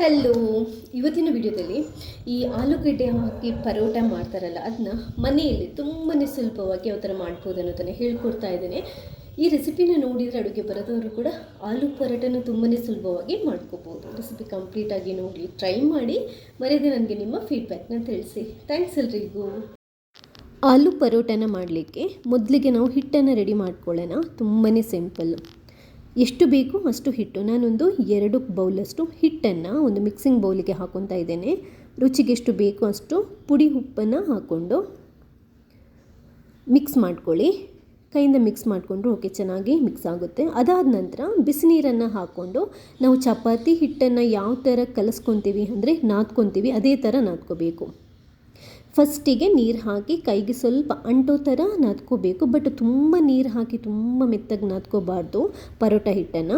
Hello. ಇವತ್ತಿನ ವಿಡಿಯೋದಲ್ಲಿ ಈ ಆಲೂಗಡ್ಡೆ ಹಾಕಿ ಪರೋಟ ಮಾಡ್ತಾರಲ್ಲ, ಅದನ್ನ ಮನೆಯಲ್ಲಿ ತುಂಬಾ ಸುಲಭವಾಗಿ ಯಾವ ಥರ ಮಾಡ್ಬೋದು ಅನ್ನೋದನ್ನು ಹೇಳ್ಕೊಡ್ತಾ ಇದ್ದೇನೆ. ಈ ರೆಸಿಪಿನ ನೋಡಿದರೆ ಅಡುಗೆ ಬರೋದವರು ಕೂಡ ಆಲೂ ಪರೋಟನ ತುಂಬಾ ಸುಲಭವಾಗಿ ಮಾಡ್ಕೋಬೋದು. ರೆಸಿಪಿ ಕಂಪ್ಲೀಟಾಗಿ ನೋಡಿ, ಟ್ರೈ ಮಾಡಿ, ಮರೆಯದೆ ನನಗೆ ನಿಮ್ಮ ಫೀಡ್ಬ್ಯಾಕ್ನ ತಿಳಿಸಿ. ಥ್ಯಾಂಕ್ಸ್ ಎಲ್ರಿಗೂ. ಆಲೂ ಪರೋಟನ ಮಾಡಲಿಕ್ಕೆ ಮೊದಲಿಗೆ ನಾವು ಹಿಟ್ಟನ್ನು ರೆಡಿ ಮಾಡ್ಕೊಳ್ಳೋಣ. ತುಂಬಾ ಸಿಂಪಲ್. ಎಷ್ಟು ಬೇಕು ಅಷ್ಟು ಹಿಟ್ಟು, ನಾನೊಂದು 2 ಬೌಲಷ್ಟು ಹಿಟ್ಟನ್ನು ಒಂದು ಮಿಕ್ಸಿಂಗ್ ಬೌಲಿಗೆ ಹಾಕೊತಾ ಇದ್ದೇನೆ. ರುಚಿಗೆ ಎಷ್ಟು ಬೇಕು ಅಷ್ಟು ಪುಡಿ ಉಪ್ಪನ್ನು ಹಾಕ್ಕೊಂಡು ಮಿಕ್ಸ್ ಮಾಡ್ಕೊಳ್ಳಿ. ಕೈಯಿಂದ ಮಿಕ್ಸ್ ಮಾಡಿಕೊಂಡ್ರು ಓಕೆ, ಚೆನ್ನಾಗಿ ಮಿಕ್ಸ್ ಆಗುತ್ತೆ. ಅದಾದ ನಂತರ ಬಿಸಿ ನೀರನ್ನು ಹಾಕ್ಕೊಂಡು ನಾವು ಚಪಾತಿ ಹಿಟ್ಟನ್ನು ಯಾವ ಥರ ಕಲಸ್ಕೊತೀವಿ ಅಂದರೆ ನಾದ್ಕೊತೀವಿ, ಅದೇ ಥರ ನಾದ್ಕೋಬೇಕು. ಫಸ್ಟಿಗೆ ನೀರು ಹಾಕಿ ಕೈಗೆ ಸ್ವಲ್ಪ ಅಂಟೋ ಥರ ನಾದ್ಕೋಬೇಕು. ಬಟ್ ತುಂಬ ನೀರು ಹಾಕಿ ತುಂಬ ಮೆತ್ತಗೆ ನಾದ್ಕೋಬಾರ್ದು ಪರೋಟ ಹಿಟ್ಟನ್ನು.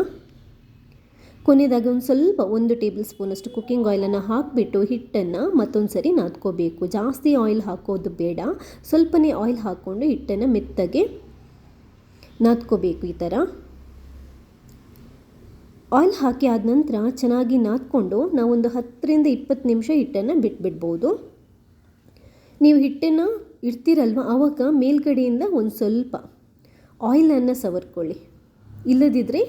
ಕೊನೆಯದಾಗಿ ಒಂದು ಸ್ವಲ್ಪ 1 ಟೇಬಲ್ ಸ್ಪೂನಷ್ಟು ಕುಕ್ಕಿಂಗ್ ಆಯಿಲನ್ನು ಹಾಕಿಬಿಟ್ಟು ಹಿಟ್ಟನ್ನು ಮತ್ತೊಂದು ಸರಿ ನಾದ್ಕೋಬೇಕು. ಜಾಸ್ತಿ ಆಯಿಲ್ ಹಾಕೋದು ಬೇಡ, ಸ್ವಲ್ಪನೇ ಆಯಿಲ್ ಹಾಕ್ಕೊಂಡು ಹಿಟ್ಟನ್ನು ಮೆತ್ತಗೆ ನಾದ್ಕೋಬೇಕು. ಈ ಥರ ಆಯಿಲ್ ಹಾಕಿ ಆದ ನಂತರ ಚೆನ್ನಾಗಿ ನಾದ್ಕೊಂಡು ನಾವೊಂದು 10ರಿಂದ 20 ನಿಮಿಷ ಹಿಟ್ಟನ್ನು ಬಿಟ್ಬಿಡ್ಬೋದು. ನೀವು ಹಿಟ್ಟನ್ನು ಇಡ್ತೀರಲ್ವ, ಆವಾಗ ಮೇಲ್ಗಡೆಯಿಂದ ಒಂದು ಸ್ವಲ್ಪ ಆಯಿಲನ್ನು ಸವರ್ಕೊಳ್ಳಿ, ಇಲ್ಲದಿದ್ದರೆ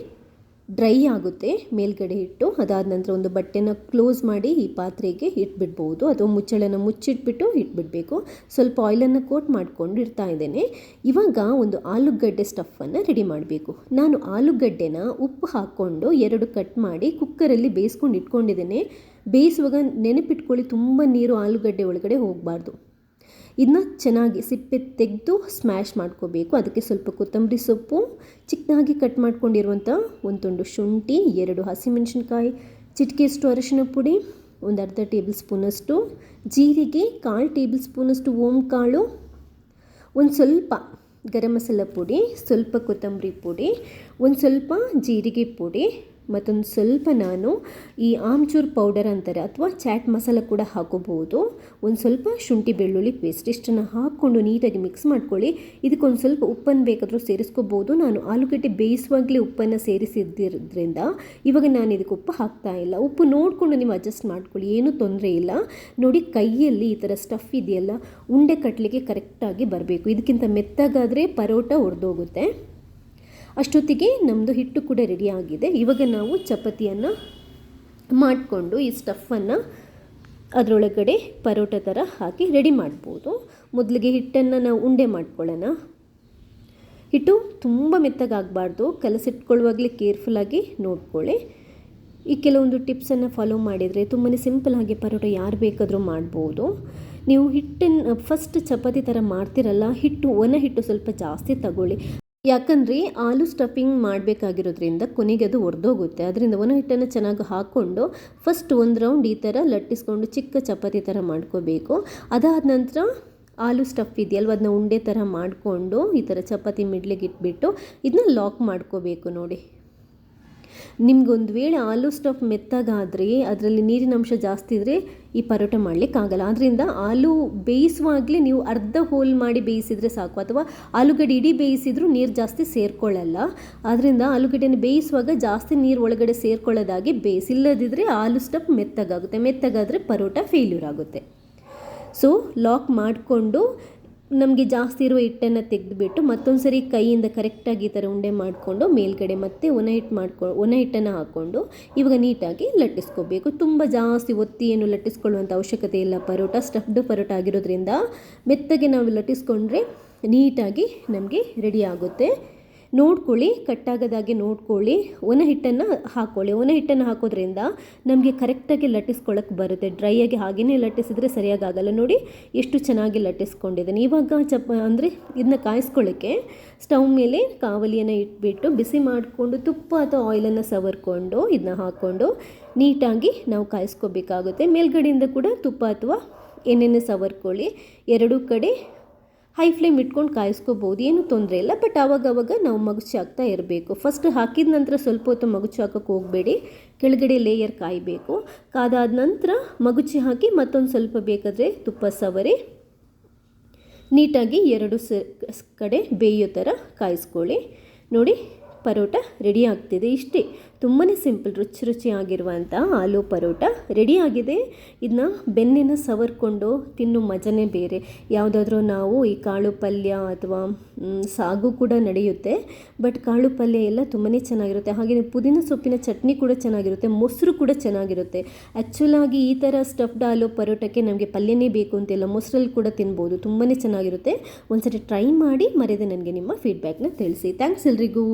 ಡ್ರೈ ಆಗುತ್ತೆ ಮೇಲ್ಗಡೆ ಹಿಟ್ಟು. ಅದಾದ ನಂತರ ಒಂದು ಬಟ್ಟೆನ ಕ್ಲೋಸ್ ಮಾಡಿ ಈ ಪಾತ್ರೆಗೆ ಇಟ್ಬಿಡ್ಬೋದು, ಅಥವಾ ಮುಚ್ಚಳನ ಮುಚ್ಚಿಟ್ಬಿಟ್ಟು ಇಟ್ಬಿಡಬೇಕು. ಸ್ವಲ್ಪ ಆಯಿಲನ್ನು ಕೋಟ್ ಮಾಡಿಕೊಂಡು ಇಡ್ತಾ ಇದ್ದೇನೆ. ಇವಾಗ ಒಂದು ಆಲೂಗಡ್ಡೆ ಸ್ಟಫನ್ನು ರೆಡಿ ಮಾಡಬೇಕು. ನಾನು ಆಲೂಗಡ್ಡೆನ ಉಪ್ಪು ಹಾಕ್ಕೊಂಡು 2 ಕಟ್ ಮಾಡಿ ಕುಕ್ಕರಲ್ಲಿ ಬೇಯಿಸ್ಕೊಂಡು ಇಟ್ಕೊಂಡಿದ್ದೇನೆ. ಬೇಯಿಸುವಾಗ ನೆನಪಿಟ್ಕೊಳ್ಳಿ, ತುಂಬ ನೀರು ಆಲೂಗಡ್ಡೆ ಒಳಗಡೆ ಹೋಗಬಾರ್ದು. ಇದನ್ನ ಚೆನ್ನಾಗಿ ಸಿಪ್ಪೆ ತೆಗೆದು ಸ್ಮ್ಯಾಶ್ ಮಾಡ್ಕೋಬೇಕು. ಅದಕ್ಕೆ ಸ್ವಲ್ಪ ಕೊತ್ತಂಬರಿ ಸೊಪ್ಪು, ಚಿಕ್ಕದಾಗಿ ಕಟ್ ಮಾಡ್ಕೊಂಡಿರುವಂಥ ಒಂದು ತುಂಡು ಶುಂಠಿ, 2 ಹಸಿಮೆಣಸಿನ್ಕಾಯಿ, ಚಿಟಿಕೆಯಷ್ಟು ಅರಿಶಿನ ಪುಡಿ, ಒಂದು ಅರ್ಧ ಟೇಬಲ್ ಸ್ಪೂನಷ್ಟು ಜೀರಿಗೆ, 1/4 ಟೇಬಲ್ ಸ್ಪೂನಷ್ಟು ಓಂಕಾಳು, ಒಂದು ಸ್ವಲ್ಪ ಗರಂ ಮಸಾಲ ಪುಡಿ, ಸ್ವಲ್ಪ ಕೊತ್ತಂಬರಿ ಪುಡಿ, ಒಂದು ಸ್ವಲ್ಪ ಜೀರಿಗೆ ಪುಡಿ, ಮತ್ತೊಂದು ಸ್ವಲ್ಪ ನಾನು ಈ ಆಮ್ಚೂರ್ ಪೌಡರ್ ಅಂತಾರೆ ಅಥವಾ ಚಾಟ್ ಮಸಾಲ ಕೂಡ ಹಾಕೋಬಹುದು. ಒಂದು ಸ್ವಲ್ಪ ಶುಂಠಿ ಬೆಳ್ಳುಳ್ಳಿ ಪೇಸ್ಟ್, ಇಷ್ಟನ್ನು ಹಾಕ್ಕೊಂಡು ನೀಟಾಗಿ ಮಿಕ್ಸ್ ಮಾಡ್ಕೊಳ್ಳಿ. ಇದಕ್ಕೊಂದು ಸ್ವಲ್ಪ ಉಪ್ಪನ್ನು ಬೇಕಾದರೂ ಸೇರಿಸ್ಕೋಬೋದು. ನಾನು ಆಲೂಗಡ್ಡೆ ಬೇಯಿಸುವಾಗಲೇ ಉಪ್ಪನ್ನು ಸೇರಿಸಿದ್ದಿರೋದ್ರಿಂದ ಇವಾಗ ನಾನು ಇದಕ್ಕೆ ಉಪ್ಪು ಹಾಕ್ತಾ ಇಲ್ಲ. ಉಪ್ಪು ನೋಡಿಕೊಂಡು ನೀವು ಅಡ್ಜಸ್ಟ್ ಮಾಡ್ಕೊಳ್ಳಿ, ಏನೂ ತೊಂದರೆ ಇಲ್ಲ. ನೋಡಿ, ಕೈಯಲ್ಲಿ ಈ ಥರ ಸ್ಟಫ್ ಇದೆಯಲ್ಲ, ಉಂಡೆ ಕಟ್ಟಲಿಕ್ಕೆ ಕರೆಕ್ಟಾಗಿ ಬರಬೇಕು. ಇದಕ್ಕಿಂತ ಮೆತ್ತಗಾದರೆ ಪರೋಟ ಒಡೆದೋಗುತ್ತೆ. ಅಷ್ಟೊತ್ತಿಗೆ ನಮ್ಮದು ಹಿಟ್ಟು ಕೂಡ ರೆಡಿ ಆಗಿದೆ. ಇವಾಗ ನಾವು ಚಪಾತಿಯನ್ನು ಮಾಡಿಕೊಂಡು ಈ ಸ್ಟಫನ್ನು ಅದರೊಳಗಡೆ ಪರೋಟ ಥರ ಹಾಕಿ ರೆಡಿ ಮಾಡ್ಬೋದು. ಮೊದಲಿಗೆ ಹಿಟ್ಟನ್ನು ನಾವು ಉಂಡೆ ಮಾಡ್ಕೊಳ್ಳೋಣ. ಹಿಟ್ಟು ತುಂಬ ಮೆತ್ತಗಾಗಬಾರ್ದು, ಕಲಸಿಟ್ಕೊಳ್ಳುವಾಗಲೇ ಕೇರ್ಫುಲ್ಲಾಗಿ ನೋಡ್ಕೊಳ್ಳಿ. ಈ ಕೆಲವೊಂದು ಟಿಪ್ಸನ್ನು ಫಾಲೋ ಮಾಡಿದರೆ ತುಂಬಾ ಸಿಂಪಲ್ಲಾಗಿ ಪರೋಟ ಯಾರು ಬೇಕಾದರೂ ಮಾಡ್ಬೋದು. ನೀವು ಹಿಟ್ಟನ್ನು ಫಸ್ಟ್ ಚಪಾತಿ ಥರ ಮಾಡ್ತಿರಲ್ಲ, ಒಣ ಹಿಟ್ಟು ಸ್ವಲ್ಪ ಜಾಸ್ತಿ ತಗೊಳ್ಳಿ. ಯಾಕಂದರೆ ಆಲೂ ಸ್ಟಫಿಂಗ್ ಮಾಡಬೇಕಾಗಿರೋದ್ರಿಂದ ಕೊನೆಗೆ ಅದು ಒಡೆದೋಗುತ್ತೆ. ಅದರಿಂದ ಒಣ ಹಿಟ್ಟನ್ನು ಚೆನ್ನಾಗಿ ಹಾಕ್ಕೊಂಡು ಫಸ್ಟ್ ಒಂದು ರೌಂಡ್ ಈ ಥರ ಲಟ್ಟಿಸ್ಕೊಂಡು ಚಿಕ್ಕ ಚಪಾತಿ ಥರ ಮಾಡ್ಕೋಬೇಕು. ಅದಾದ ನಂತರ ಆಲೂ ಸ್ಟಫ್ ಇದೆಯಲ್ವ, ಅದನ್ನ ಉಂಡೆ ಥರ ಮಾಡಿಕೊಂಡು ಈ ಥರ ಚಪಾತಿ ಮಿಡ್ಲಿಗೆ ಇಟ್ಬಿಟ್ಟು ಇದನ್ನ ಲಾಕ್ ಮಾಡ್ಕೋಬೇಕು. ನೋಡಿ, ನಿಮ್ಗೊಂದು ವೇಳೆ ಆಲೂ ಸ್ಟಫ್ ಮೆತ್ತಗಾದರೆ ಅದರಲ್ಲಿ ನೀರಿನ ಅಂಶ ಜಾಸ್ತಿ ಇದ್ದರೆ ಈ ಪರೋಟ ಮಾಡಲಿಕ್ಕಾಗಲ್ಲ. ಆದ್ದರಿಂದ ಆಲೂ ಬೇಯಿಸುವಾಗಲೇ ನೀವು ಅರ್ಧ ಹೋಲ್ ಮಾಡಿ ಬೇಯಿಸಿದರೆ ಸಾಕು, ಅಥವಾ ಆಲೂಗಡ್ಡೆ ಇಡೀ ಬೇಯಿಸಿದ್ರೂ ನೀರು ಜಾಸ್ತಿ ಸೇರಿಕೊಳ್ಳಲ್ಲ. ಆದ್ದರಿಂದ ಆಲೂಗಡ್ಡೆನ ಬೇಯಿಸುವಾಗ ಜಾಸ್ತಿ ನೀರು ಒಳಗಡೆ ಸೇರಿಕೊಳ್ಳೋದಾಗಿ ಬೇಯಿಸಿಲ್ಲದಿದ್ದರೆ ಆಲೂ ಸ್ಟಫ್ ಮೆತ್ತಗಾಗುತ್ತೆ. ಮೆತ್ತಗಾದರೆ ಪರೋಟ ಫೇಲ್ಯೂರ್ ಆಗುತ್ತೆ. ಸೊ ಲಾಕ್ ಮಾಡಿಕೊಂಡು ನಮಗೆ ಜಾಸ್ತಿ ಇರುವ ಹಿಟ್ಟನ್ನು ತೆಗೆದುಬಿಟ್ಟು ಮತ್ತೊಂದು ಸರಿ ಕೈಯಿಂದ ಕರೆಕ್ಟಾಗಿ ಈ ಥರ ಉಂಡೆ ಮಾಡಿಕೊಂಡು ಮೇಲ್ಗಡೆ ಮತ್ತೆ ಒಣ ಹಿಟ್ಟನ್ನು ಹಾಕ್ಕೊಂಡು ಇವಾಗ ನೀಟಾಗಿ ಲಟ್ಟಿಸ್ಕೋಬೇಕು. ತುಂಬ ಜಾಸ್ತಿ ಒತ್ತಿ ಏನು ಲಟ್ಟಿಸ್ಕೊಳ್ಳುವಂಥ ಅವಶ್ಯಕತೆ ಇಲ್ಲ. ಪರೋಟ ಸ್ಟಫ್ಡ್ ಪರೋಟ ಆಗಿರೋದ್ರಿಂದ ಮೆತ್ತಗೆ ನಾವು ಲಟ್ಟಿಸ್ಕೊಂಡ್ರೆ ನೀಟಾಗಿ ನಮಗೆ ರೆಡಿ ಆಗುತ್ತೆ. ನೋಡ್ಕೊಳ್ಳಿ, ಕಟ್ಟಾಗದಾಗೆ ನೋಡ್ಕೊಳ್ಳಿ. ಒಣ ಹಿಟ್ಟನ್ನು ಹಾಕ್ಕೊಳ್ಳಿ. ಒಣ ಹಿಟ್ಟನ್ನು ಹಾಕೋದ್ರಿಂದ ನಮಗೆ ಕರೆಕ್ಟಾಗಿ ಲಟ್ಟಿಸ್ಕೊಳ್ಳೋಕ್ಕೆ ಬರುತ್ತೆ. ಡ್ರೈ ಆಗಿ ಹಾಗೆಯೇ ಲಟ್ಟಿಸಿದ್ರೆ ಸರಿಯಾಗಿ ಆಗಲ್ಲ. ನೋಡಿ ಎಷ್ಟು ಚೆನ್ನಾಗಿ ಲಟ್ಟಿಸ್ಕೊಂಡಿದ್ದೇನೆ. ಇವಾಗ ಅಂದರೆ ಇದನ್ನ ಕಾಯಿಸ್ಕೊಳ್ಳೋಕ್ಕೆ ಸ್ಟವ್ ಮೇಲೆ ಕಾವಲಿಯನ್ನು ಇಟ್ಬಿಟ್ಟು ಬಿಸಿ ಮಾಡಿಕೊಂಡು ತುಪ್ಪ ಅಥವಾ ಆಯಿಲನ್ನು ಸವರ್ಕೊಂಡು ಇದನ್ನ ಹಾಕ್ಕೊಂಡು ನೀಟಾಗಿ ನಾವು ಕಾಯಿಸ್ಕೋಬೇಕಾಗುತ್ತೆ. ಮೇಲ್ಗಡೆಯಿಂದ ಕೂಡ ತುಪ್ಪ ಅಥವಾ ಎಣ್ಣೆನ ಸವರ್ಕೊಳ್ಳಿ. 2 ಕಡೆ ಹೈ ಫ್ಲೇಮ್ ಇಟ್ಕೊಂಡು ಕಾಯಿಸ್ಕೋಬೋದು, ಏನೂ ತೊಂದರೆ ಇಲ್ಲ. ಬಟ್ ಆವಾಗವಾಗ ನಾವು ಮಗುಚಿ ಹಾಕ್ತಾ ಇರಬೇಕು. ಫಸ್ಟ್ ಹಾಕಿದ ನಂತರ ಸ್ವಲ್ಪ ಹೊತ್ತು ಮಗುಚಿ ಹಾಕೋಕ್ಕೆ ಹೋಗಬೇಡಿ, ಕೆಳಗಡೆ ಲೇಯರ್ ಕಾಯಬೇಕು. ಕಾದಾದ ನಂತರ ಮಗುಚಿ ಹಾಕಿ ಮತ್ತೊಂದು ಸ್ವಲ್ಪ ಬೇಕಾದರೆ ತುಪ್ಪ ಸವರಿ ನೀಟಾಗಿ 2 ಕಡೆ ಬೇಯೋ ಥರ ಕಾಯಿಸ್ಕೊಳ್ಳಿ. ನೋಡಿ, ಪರೋಟ ರೆಡಿ ಆಗ್ತಿದೆ. ಇಷ್ಟೇ, ತುಂಬಾ ಸಿಂಪಲ್ ರುಚಿಯಾಗಿರುವಂಥ ಆಲೂ ಪರೋಟ ರೆಡಿಯಾಗಿದೆ. ಇದನ್ನ ಬೆಣ್ಣೆನ ಸವರ್ಕೊಂಡು ತಿನ್ನೋ ಮಜನೇ ಬೇರೆ. ಯಾವುದಾದ್ರೂ ನಾವು ಈ ಕಾಳು ಪಲ್ಯ ಅಥವಾ ಸಾಗು ಕೂಡ ನಡೆಯುತ್ತೆ, ಬಟ್ ಕಾಳು ಪಲ್ಯ ಎಲ್ಲ ತುಂಬಾ ಚೆನ್ನಾಗಿರುತ್ತೆ. ಹಾಗೆಯೇ ಪುದೀನ ಸೊಪ್ಪಿನ ಚಟ್ನಿ ಕೂಡ ಚೆನ್ನಾಗಿರುತ್ತೆ, ಮೊಸರು ಕೂಡ ಚೆನ್ನಾಗಿರುತ್ತೆ. ಆ್ಯಕ್ಚುಲಾಗಿ ಈ ಥರ ಸ್ಟಫ್ಡ್ ಆಲೂ ಪರೋಟಕ್ಕೆ ನಮಗೆ ಪಲ್ಯನೇ ಬೇಕು ಅಂತಿಲ್ಲ, ಮೊಸರಲ್ಲಿ ಕೂಡ ತಿನ್ಬೋದು, ತುಂಬಾ ಚೆನ್ನಾಗಿರುತ್ತೆ. ಒಂದ್ಸರಿ ಟ್ರೈ ಮಾಡಿ, ಮರೆಯದೆ ನನಗೆ ನಿಮ್ಮ ಫೀಡ್ಬ್ಯಾಕ್ನ ತಿಳಿಸಿ. ಥ್ಯಾಂಕ್ಸ್ ಎಲ್ರಿಗೂ.